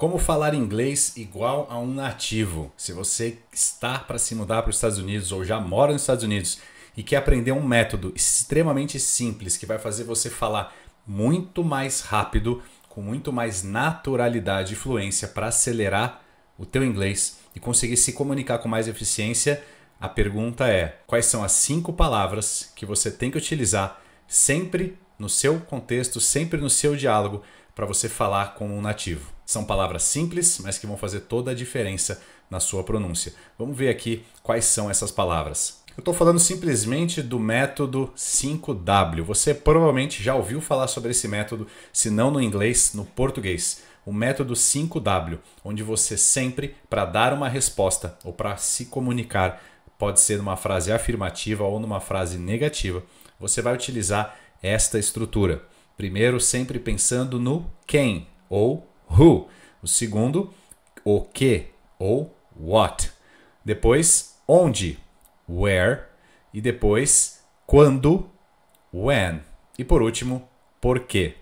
Como falar inglês igual a um nativo? Se você está para se mudar para os Estados Unidos ou já mora nos Estados Unidos e quer aprender um método extremamente simples que vai fazer você falar muito mais rápido, com muito mais naturalidade e fluência para acelerar o teu inglês e conseguir se comunicar com mais eficiência, a pergunta é: quais são as 5 palavras que você tem que utilizar sempre no seu contexto, sempre no seu diálogo, para você falar como um nativo? São palavras simples, mas que vão fazer toda a diferença na sua pronúncia. Vamos ver aqui quais são essas palavras. Eu estou falando simplesmente do método 5W. Você provavelmente já ouviu falar sobre esse método, se não no inglês, no português. O método 5W, onde você sempre, para dar uma resposta ou para se comunicar, pode ser numa frase afirmativa ou numa frase negativa, você vai utilizar esta estrutura. Primeiro, sempre pensando no quem ou who. O segundo, o que ou what. Depois, onde, where. E depois, quando, when. E por último, por quê,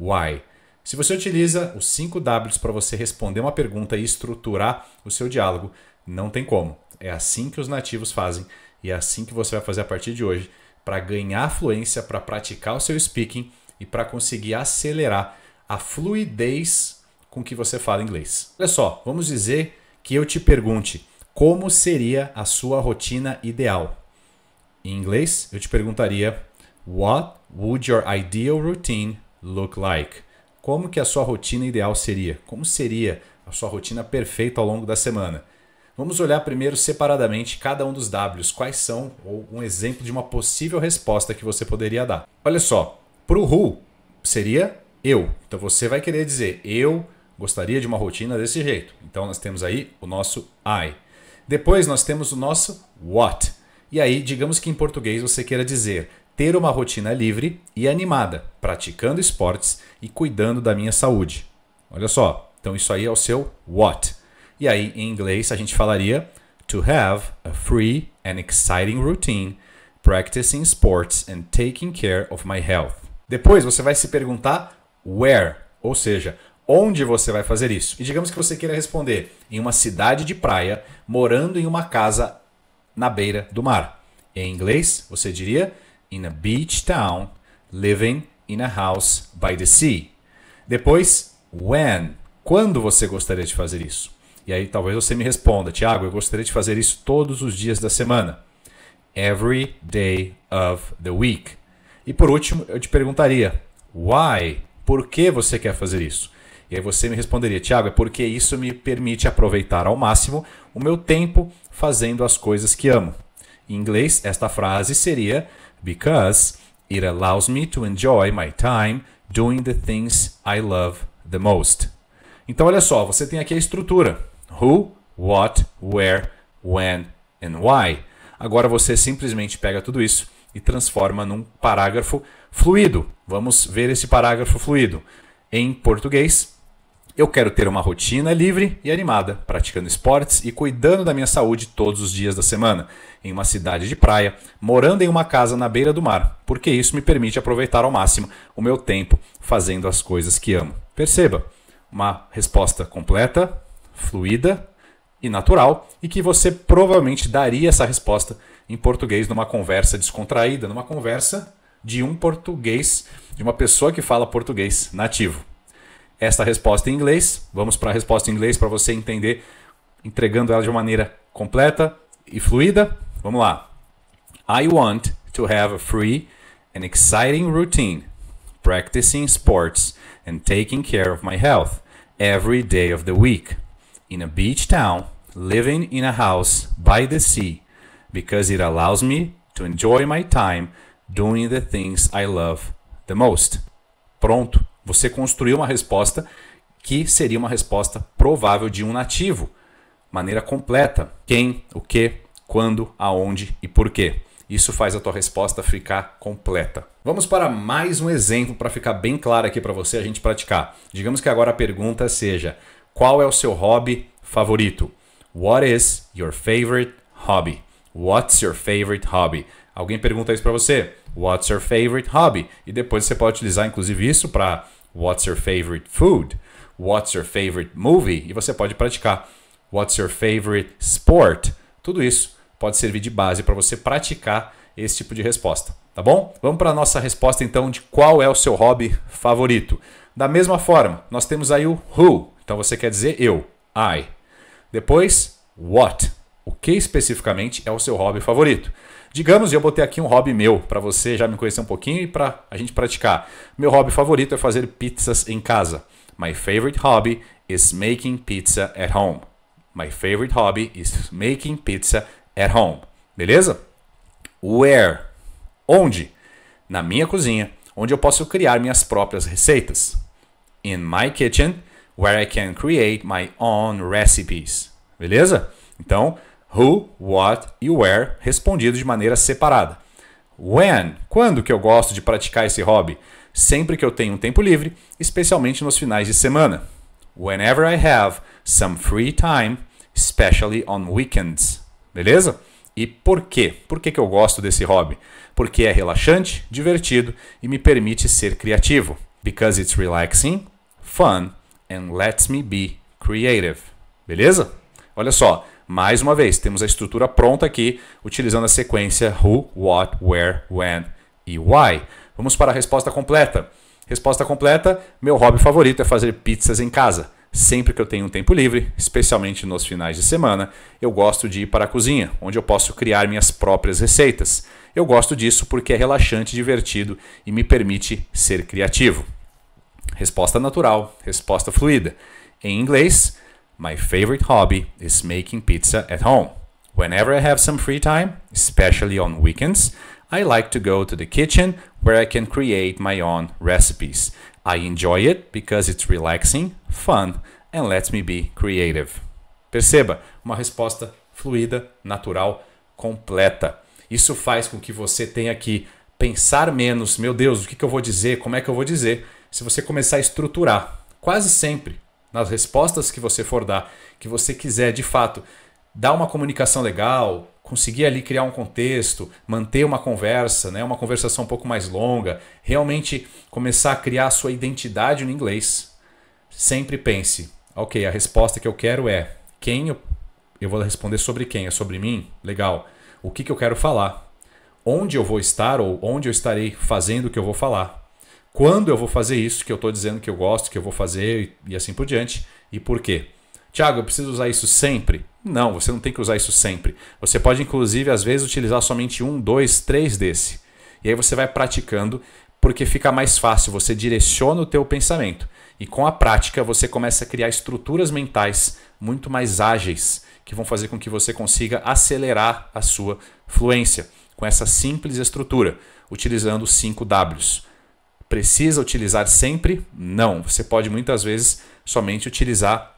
why. Se você utiliza os 5 Ws para você responder uma pergunta e estruturar o seu diálogo, não tem como. É assim que os nativos fazem e é assim que você vai fazer a partir de hoje para ganhar fluência, para praticar o seu speaking e para conseguir acelerar a fluidez com que você fala inglês. Olha só, vamos dizer que eu te pergunte como seria a sua rotina ideal. Em inglês, eu te perguntaria: What would your ideal routine look like? Como que a sua rotina ideal seria? Como seria a sua rotina perfeita ao longo da semana? Vamos olhar primeiro separadamente cada um dos Ws. Quais são, ou um exemplo de uma possível resposta que você poderia dar. Olha só, para o who seria eu. Então você vai querer dizer: eu gostaria de uma rotina desse jeito. Então nós temos aí o nosso I. Depois nós temos o nosso what. E aí, digamos que em português você queira dizer: ter uma rotina livre e animada, praticando esportes e cuidando da minha saúde. Olha só, então isso aí é o seu what. E aí, em inglês, a gente falaria: to have a free and exciting routine, practicing sports and taking care of my health. Depois você vai se perguntar where, ou seja, onde você vai fazer isso. E digamos que você queira responder: em uma cidade de praia, morando em uma casa na beira do mar. Em inglês, você diria: in a beach town, living in a house by the sea. Depois, when, quando você gostaria de fazer isso? E aí talvez você me responda: Thiago, eu gostaria de fazer isso todos os dias da semana. Every day of the week. E por último, eu te perguntaria: why? Por que você quer fazer isso? E aí você me responderia: Thiago, é porque isso me permite aproveitar ao máximo o meu tempo fazendo as coisas que amo. Em inglês, esta frase seria: because it allows me to enjoy my time doing the things I love the most. Então olha só, você tem aqui a estrutura: who, what, where, when and why. Agora você simplesmente pega tudo isso e transforma num parágrafo fluido. Vamos ver esse parágrafo fluido. Em português: eu quero ter uma rotina livre e animada, praticando esportes e cuidando da minha saúde todos os dias da semana, em uma cidade de praia, morando em uma casa na beira do mar, porque isso me permite aproveitar ao máximo o meu tempo fazendo as coisas que amo. Perceba, uma resposta completa, fluida e natural, e que você provavelmente daria essa resposta em português numa conversa descontraída, numa conversa de um português, de uma pessoa que fala português nativo. Esta resposta em inglês, vamos para a resposta em inglês para você entender, entregando ela de uma maneira completa e fluida. Vamos lá. I want to have a free and exciting routine, practicing sports and taking care of my health every day of the week, in a beach town, living in a house by the sea, because it allows me to enjoy my time doing the things I love the most. Pronto, você construiu uma resposta que seria uma resposta provável de um nativo. Maneira completa: quem, o que, quando, aonde e por quê. Isso faz a tua resposta ficar completa. Vamos para mais um exemplo para ficar bem claro aqui para você a gente praticar. Digamos que agora a pergunta seja: qual é o seu hobby favorito? What is your favorite hobby? What's your favorite hobby? Alguém pergunta isso para você: What's your favorite hobby? E depois você pode utilizar inclusive isso para What's your favorite food? What's your favorite movie? E você pode praticar What's your favorite sport? Tudo isso pode servir de base para você praticar esse tipo de resposta, tá bom? Vamos para a nossa resposta então de qual é o seu hobby favorito. Da mesma forma, nós temos aí o who, então você quer dizer eu, I. Depois, what, o que especificamente é o seu hobby favorito. Digamos, eu botei aqui um hobby meu para você já me conhecer um pouquinho e para a gente praticar. Meu hobby favorito é fazer pizzas em casa. My favorite hobby is making pizza at home. My favorite hobby is making pizza at home. Beleza? Where? Onde? Na minha cozinha, onde eu posso criar minhas próprias receitas. In my kitchen, where I can create my own recipes. Beleza? Então, who, what e where respondido de maneira separada. When? Quando que eu gosto de praticar esse hobby? Sempre que eu tenho um tempo livre, especialmente nos finais de semana. Whenever I have some free time, especially on weekends. Beleza? E por quê? Por que eu gosto desse hobby? Porque é relaxante, divertido e me permite ser criativo. Because it's relaxing, fun and lets me be creative. Beleza? Olha só, mais uma vez, temos a estrutura pronta aqui, utilizando a sequência who, what, where, when e why. Vamos para a resposta completa. Resposta completa, meu hobby favorito é fazer pizzas em casa. Sempre que eu tenho um tempo livre, especialmente nos finais de semana, eu gosto de ir para a cozinha, onde eu posso criar minhas próprias receitas. Eu gosto disso porque é relaxante, divertido e me permite ser criativo. Resposta natural, resposta fluida. Em inglês, my favorite hobby is making pizza at home. Whenever I have some free time, especially on weekends, I like to go to the kitchen where I can create my own recipes. I enjoy it because it's relaxing, fun and lets me be creative. Perceba, uma resposta fluida, natural, completa. Isso faz com que você tenha que pensar menos. Meu Deus, o que eu vou dizer? Como é que eu vou dizer? Se você começar a estruturar, quase sempre, nas respostas que você for dar, que você quiser de fato dar uma comunicação legal, conseguir ali criar um contexto, manter uma conversa, né, uma conversação um pouco mais longa, realmente começar a criar a sua identidade no inglês. Sempre pense, ok, a resposta que eu quero é quem eu vou responder sobre quem? É sobre mim? Legal. O que eu quero falar? Onde eu vou estar ou onde eu estarei fazendo o que eu vou falar? Quando eu vou fazer isso que eu estou dizendo que eu gosto, que eu vou fazer e assim por diante? E por quê? Tiago, eu preciso usar isso sempre? Não, você não tem que usar isso sempre. Você pode, inclusive, às vezes, utilizar somente 1, 2, 3 desse. E aí você vai praticando, porque fica mais fácil. Você direciona o teu pensamento. E com a prática, você começa a criar estruturas mentais muito mais ágeis, que vão fazer com que você consiga acelerar a sua fluência. Com essa simples estrutura, utilizando os 5 Ws. Precisa utilizar sempre? Não. Você pode, muitas vezes, somente utilizar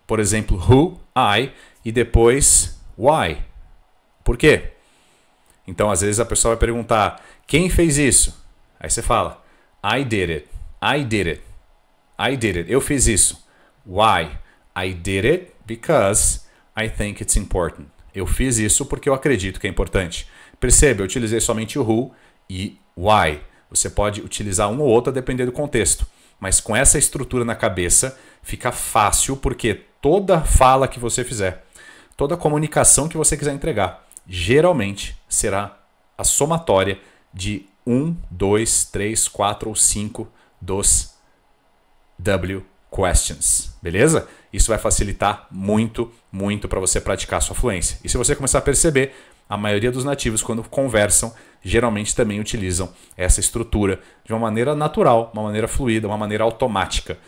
por exemplo, who, I, e depois why. Por quê? Então, às vezes a pessoa vai perguntar, quem fez isso? Aí você fala, I did it, I did it, I did it, eu fiz isso. Why? I did it because I think it's important. Eu fiz isso porque eu acredito que é importante. Perceba, eu utilizei somente o who e why. Você pode utilizar um ou outro a depender do contexto. Mas com essa estrutura na cabeça, fica fácil porque toda fala que você fizer, toda comunicação que você quiser entregar, geralmente será a somatória de 1, 2, 3, 4 ou 5 dos W questions. Beleza? Isso vai facilitar muito, muito para você praticar a sua fluência. E se você começar a perceber, a maioria dos nativos, quando conversam, geralmente também utilizam essa estrutura de uma maneira natural, uma maneira fluida, uma maneira automática.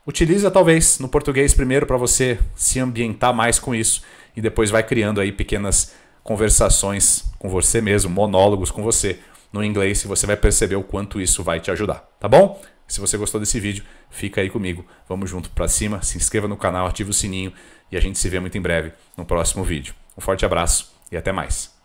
Utiliza talvez no português primeiro para você se ambientar mais com isso e depois vai criando aí pequenas conversações com você mesmo, monólogos com você no inglês e você vai perceber o quanto isso vai te ajudar, tá bom? Se você gostou desse vídeo, fica aí comigo, vamos junto para cima, se inscreva no canal, ative o sininho e a gente se vê muito em breve no próximo vídeo. Um forte abraço e até mais.